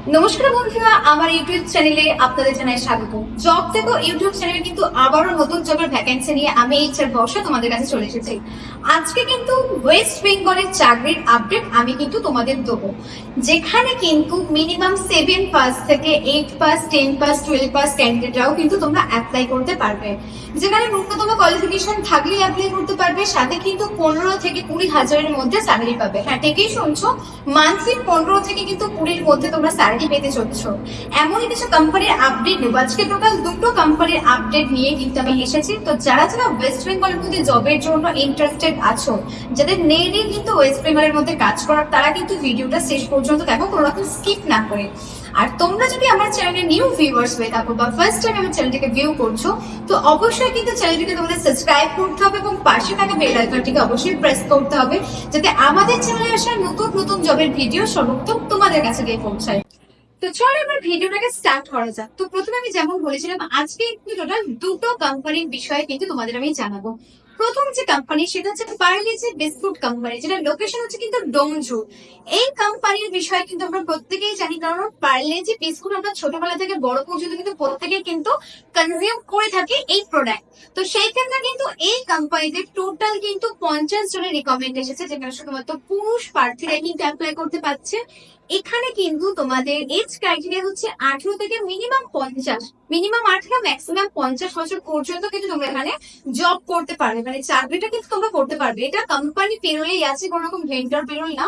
নমস্কার বন্ধুরা, আমার ইউটিউব চ্যানেলে আপনাদের জানাই স্বাগত। জব দেখো ইউটিউব চ্যানেলে কিন্তু আবারও নতুন জবের ভ্যাকেন্সি নিয়ে আমি এইচআর বর্ষা তোমাদের কাছে চলে এসেছি। আজকে কিন্তু ওয়েস্ট বেঙ্গলের চাকরির আপডেট আমি কিন্তু তোমাদের দেবো, যেখানে কিন্তু মিনিমাম 7 পাস থেকে 8 পাস, 10 পাস, 12 পাস ক্যান্ডিডেটরাও কিন্তু তোমরা অ্যাপ্লাই করতে পারবে। যেখানে ন্যূনতম কোয়ালিফিকেশন থাকলে অ্যাপ্লাই করতে পারবে, সাথে কিন্তু 15 থেকে 20 হাজারের মধ্যে স্যালারি পাবে। হ্যাঁ, ঠিকই শুনছো, মান্থলি 15 থেকে কিন্তু 20-র মধ্যে তোমরা স্যালারি পেতে চলছো। এমনই কিছু কোম্পানির আপডেট নেব আজকে। টোটাল দুটো কোম্পানির আপডেট নিয়ে কিন্তু আমি এসেছি। তো যারা যারা ওয়েস্ট বেঙ্গলের মধ্যে জবের জন্য ইন্টারেস্টেড আছো, যাদের নেই কিন্তু ওয়েস্ট বেঙ্গলের মধ্যে কাজ করার, তারা কিন্তু ভিডিওটা শেষ পর্যন্ত দেখো, কোনো রকম স্কিপ না করে। আর তোমরা যদি আমার চ্যানেলে নিউ ভিউয়ার্স হয়ে থাকো বা ফার্স্ট টাইম আমার চ্যানেলটিকে ভিউ করছো, তো অবশ্যই কিন্তু চ্যানেলটিকে তোমাদের সাবস্ক্রাইব করতে হবে এবং পাশে থাকা বেল আইকনটিকে অবশ্যই প্রেস করতে হবে, যাতে আমাদের চ্যানেলে আসা নতুন নতুন জবের ভিডিও সর্বপ্রথম তোমাদের কাছে গিয়ে পৌঁছায়। তো চলো এবার ভিডিওটাকে স্টার্ট করা যাক। তো প্রথমে আমি যেমন বলেছিলাম, আজকে টোটাল দুটো কোম্পানির বিষয়ে কিন্তু তোমাদের আমি জানাবো। প্রথম যে কোম্পানি সেটা হচ্ছে পার্লেজি বিস্কুট কোম্পানি, যেটা লোকেশন হচ্ছে কিন্তু ডোমজু। এই কোম্পানির বিষয়ে কিন্তু আমরা প্রত্যেকেই জানি, কারণ পার্লেজি বিস্কুট আমরা ছোটবেলা থেকে বড় পর্যন্ত কিন্তু প্রত্যেকেই কিন্তু কনজিউম করে থাকি এই প্রোডাক্ট। তো সেই ক্ষেত্রে কিন্তু এই কোম্পানিতে টোটাল কিন্তু 50 জনের রিকমেন্ড এসেছে, যেখানে শুধুমাত্র পুরুষ প্রার্থীরা কিন্তু অ্যাপ্লাই করতে পারছে। এখানে কিন্তু তোমাদের এজ ক্রাইটেরিয়া হচ্ছে 18 থেকে মিনিমাম 50, মিনিমাম 18, ম্যাক্সিমাম 50 বছর পর্যন্ত কিন্তু তোমরা এখানে জব করতে পারবে, মানে চাকরিটা কিন্তু তোমরা করতে পারবে। এটা কোম্পানি পেরোলেই আছে, কোনো রকম ভেন্ডর পেরোল না।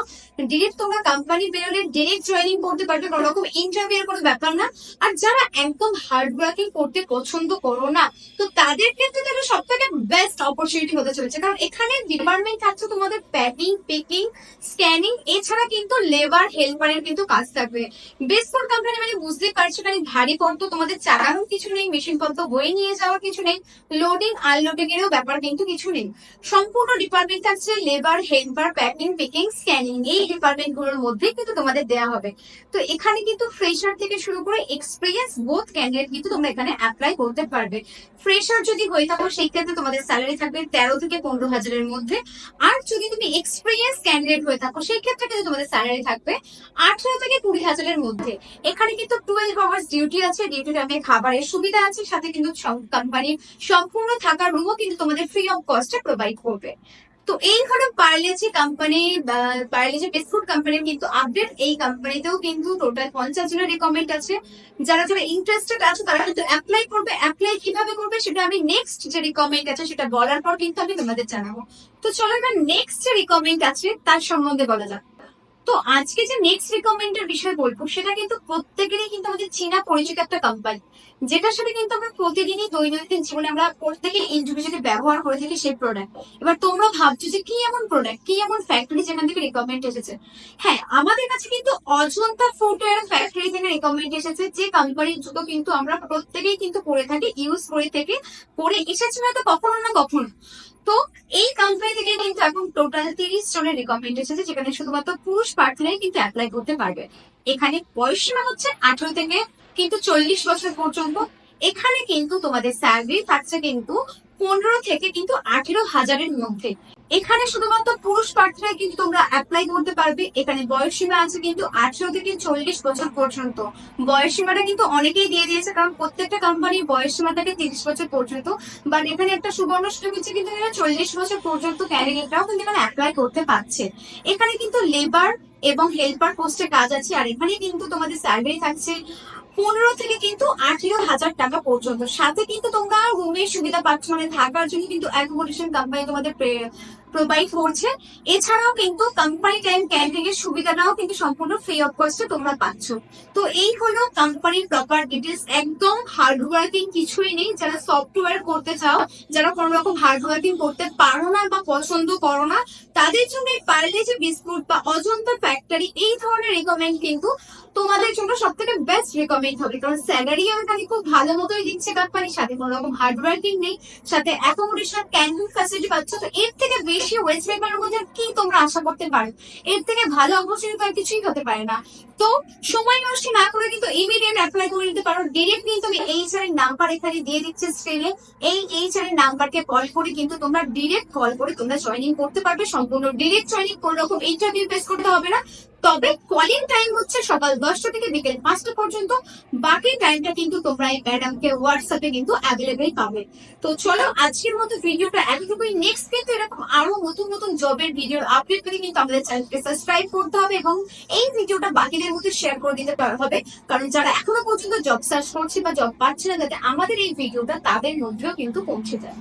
ডিরেক্ট তোমরা কোম্পানি পেরোলে ডিরেক্ট জয়েনিং করতে পারবে, কোনো রকম ইন্টারভিউ এর কোনো ব্যাপার না। আর যারা একদম হার্ড ওয়ার্কিং করতে পছন্দ করো না, তো তাদের ক্ষেত্রে এটা সব থেকে বেস্ট অপরচুনিটি হতে চলেছে, কারণ এখানে ডিপার্টমেন্ট থাকছে তোমাদের প্যাকিং, পিকিং, স্ক্যানিং, এছাড়া কিন্তু লেবার হেল্পারের কিন্তু কাজ থাকবে। বিস্কুট কোম্পানি মানে বুঝতে পারছো, মানে ভারী পত্র তোমাদের চালানোর কিছু নেই, মেশিন পত্র বয়ে নিয়ে যাওয়ার কিছু নেই, লোডিং আনলোডিং এরও ব্যাপার কিন্তু কিছু নেই। সম্পূর্ণ ডিপার্টমেন্ট থাকছে labour, helper, packing, picking, scanning, এই ডিপার্টমেন্ট গুলোর মধ্যে কিন্তু তোমাদের দেওয়া হবে। তো এখানে কিন্তু ফ্রেশার থেকে শুরু করে এক্সপিরিয়েন্স বোথ ক্যান্ডিডেট কিন্তু তোমরা এখানে অ্যাপ্লাই করতে পারবে। ফ্রেশার যদি হয়ে থাকো, সেই ক্ষেত্রে তোমাদের স্যালারি থাকবে 13 থেকে 15 হাজারের মধ্যে। আর যদি তুমি এক্সপিরিয়েন্স ক্যান্ডিডেট হয়ে থাকো, সেই ক্ষেত্রে কিন্তু তোমাদের স্যালারি থাকবে 18 থেকে 20 হাজারের মধ্যে। এখানে কিন্তু 12 আওয়ার্স ডিউটি আছে, ডিউটি টাইমে খাবারের সুবিধা আছে, সাথে কিন্তু কোম্পানির সম্পূর্ণ থাকার রুমও কিন্তু তোমাদের ফ্রি অফ কস্টে প্রোভাইড করবে। তো এই হলো পার্লেজি কোম্পানি, পার্লেজি বিস্কুট কোম্পানির কিন্তু আপডেট। এই কোম্পানিতেও কিন্তু টোটাল 50 জনের রিকমেন্ড আছে। যারা যারা ইন্টারেস্টেড আছে তারা কিন্তু অ্যাপ্লাই করবে। অ্যাপ্লাই কিভাবে করবে সেটা আমি নেক্সট যে রিকমেন্ড আছে সেটা বলার পর কিন্তু আমি তোমাদের জানাবো। তো চলো এবার নেক্সট যে রিকমেন্ড আছে তার সম্বন্ধে বলা যাক। তো আজকে যে নেক্সট রিকমেন্ডের বিষয় বলবো, সেটা কিন্তু প্রত্যেকেরই কিন্তু আমাদের চীনা পরিচিত একটা কোম্পানি, যেটার সাথে কিন্তু আমরা প্রতিদিনই দৈনন্দিন জীবনে আমরা প্রত্যেকে ইন্ডিভিজুয়ালি ব্যবহার করে থাকি সেই প্রোডাক্ট। এবার তোমরা ভাবছো যে কি এমন প্রোডাক্ট, কি এমন ফ্যাক্টরি যেখান থেকে রিকমেন্ড এসেছে। হ্যাঁ, আমাদের কাছে কিন্তু অজন্তা ফুটওয়্যার ফ্যাক্টরি থেকে রিকমেন্ড এসেছে, যে কোম্পানির জুতো কিন্তু আমরা প্রত্যেকেই কিন্তু পরে থাকি, ইউজ করে থেকে পরে এসেছে না তো কখনো না কখনো। তো এই কোম্পানি থেকে কিন্তু এখন টোটাল 30 জনের রিকমেন্ড এসেছে, যেখানে শুধুমাত্র পুরুষ প্রার্থীরাই কিন্তু অ্যাপ্লাই করতে পারবে। এখানে বয়স সীমা হচ্ছে 18 থেকে কিন্তু 40 বছর পর্যন্ত। এখানে কিন্তু তোমাদের স্যালারি থাকছে কিন্তু 15 থেকে কিন্তু 18 হাজারের মধ্যে। এখানে শুধুমাত্র পুরুষ প্রার্থীরা কিন্তু তোমরা অ্যাপ্লাই করতে পারবে। এখানে বয়স সীমা আছে কিন্তু 18 থেকে 40 বছর পর্যন্ত। বয়স সীমাটা কিন্তু অনেকেই দিয়ে দিয়েছে, কারণ প্রত্যেকটা কোম্পানির বয়স সীমা থাকে 30 বছর পর্যন্ত। বাট এখানে একটা সুবর্ণ সুযোগ হচ্ছে, কিন্তু 40 বছর পর্যন্ত ক্যান্ডিডেটরাও কিন্তু এখানে অ্যাপ্লাই করতে পারছে। এখানে কিন্তু লেবার এবং হেল্পার পোস্টে কাজ আছে। আর এখানে কিন্তু তোমাদের স্যালারি থাকছে 15 থেকে কিন্তু 18 হাজার টাকা পর্যন্ত। সাথে কিন্তু তোমরা রুমের সুবিধা পাচ্ছ, মানে থাকার জন্য কিন্তু অ্যাকোমোডেশন কোম্পানি তোমাদের প্রোভাইড করছে। এছাড়াও কিন্তু কোম্পানি টাইম ক্যান্টিনের সুবিধাটাও কিন্তু সম্পূর্ণ ফ্রি অফ কস্টে তোমরা পাচ্ছ। তো এই হলো কোম্পানির প্রপার ডিটেলস। একদম হার্ড ওয়ার্কিং কিছুই নেই। যারা সফটওয়্যার করতে চাও, যারা কোনো রকম হার্ড ওয়ার্কিং করতে পারো না বা পছন্দ করো না, তাদের জন্য পার্লেজি বিস্কুট বা অজন্তা ফ্যাক্টরি এই ধরনের রিকমেন্ড কিন্তু তোমাদের জন্য সব থেকে বেস্ট রিকমেন্ড হবে, কারণ স্যালারি এখানে খুব ভালো মতোই দিচ্ছে কোম্পানির, সাথে কোনো রকম হার্ড ওয়ার্কিং নেই, সাথে অ্যাকোমোডেশন ক্যান্টিন ফ্যাসিলিটি পাচ্ছ। তো এর থেকে বেশি ওয়েস্ট বেঙ্গলের মধ্যে কি তোমরা আশা করতে পারো? এর থেকে ভালো অপরচুনিটি আর কিছুই হতে পারে না। তো সময় নষ্ট না করে কিন্তু ইমিডিয়েট অ্যাপ্লাই করে নিতে পারো। ডিরেক্ট কিন্তু আমি এইচআর এর নাম্বার এখানে দিয়ে দিচ্ছি স্ক্রিনে। এই এইচআর এর নাম্বারকে কল করে কিন্তু তোমরা ডিরেক্ট কল করে তোমরা জয়েনিং করতে পারবে। সম্পূর্ণ ডিরেক্ট জয়েনিং, কোনো রকম ইন্টারভিউ ফেস করতে হবে না। তবে কলিং টাইম হচ্ছে সকাল 10টা থেকে বিকেল 5টা পর্যন্ত। বাকি টাইমটা কিন্তু তোমরা এই ম্যাডামকে হোয়াটসঅ্যাপে কিন্তু অ্যাভেলেবেল পাবে। তো চলো আজকের মতো ভিডিওটা এতটুকুই। নেক্সট কিন্তু এরকম আরো নতুন নতুন জবের ভিডিও আপডেট পেতে কিন্তু আমাদের চ্যানেলকে সাবস্ক্রাইব করতে হবে এবং এই ভিডিওটা বাকিদের মধ্যে শেয়ার করে দিতে হবে, কারণ যারা এখনো পর্যন্ত জব সার্চ করছে বা জব পাচ্ছে না, যাতে আমাদের এই ভিডিওটা তাদের মধ্যেও কিন্তু পৌঁছে যায়।